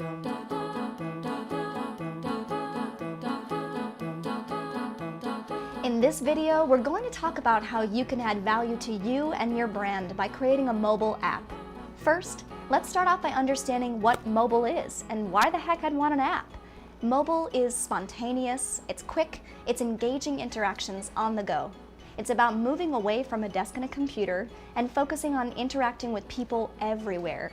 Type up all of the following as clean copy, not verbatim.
In this video, we're going to talk about how you can add value to you and your brand by creating a mobile app. First, let's start off by understanding what mobile is and why the heck I'd want an app. Mobile is spontaneous, it's quick, it's engaging interactions on the go. It's about moving away from a desk and a computer and focusing on interacting with people everywhere.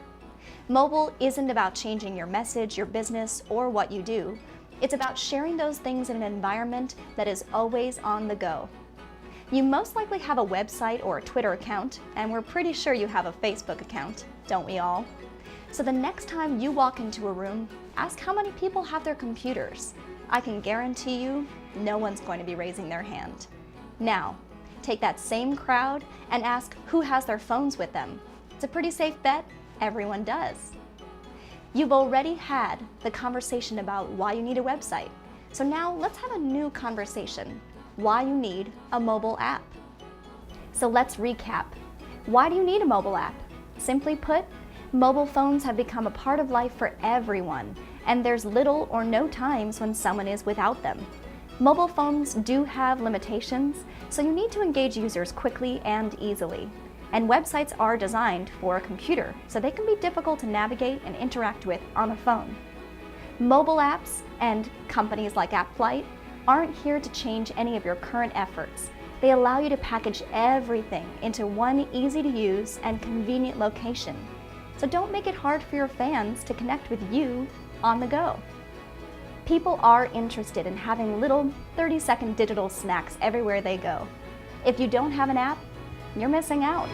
Mobile isn't about changing your message, your business, or what you do. It's about sharing those things in an environment that is always on the go. You most likely have a website or a Twitter account, and we're pretty sure you have a Facebook account, don't we all? So the next time you walk into a room, ask how many people have their computers. I can guarantee you, no one's going to be raising their hand. Now, take that same crowd and ask who has their phones with them. It's a pretty safe bet, everyone does. You've already had the conversation about why you need a website. So now let's have a new conversation, why you need a mobile app. So let's recap. Why do you need a mobile app? Simply put, mobile phones have become a part of life for everyone, and there's little or no times when someone is without them. Mobile phones do have limitations, so you need to engage users quickly and easily. And websites are designed for a computer, so they can be difficult to navigate and interact with on a phone. Mobile apps and companies like AppFlight aren't here to change any of your current efforts. They allow you to package everything into one easy-to-use and convenient location. So don't make it hard for your fans to connect with you on the go. People are interested in having little 30-second digital snacks everywhere they go. If you don't have an app, you're missing out.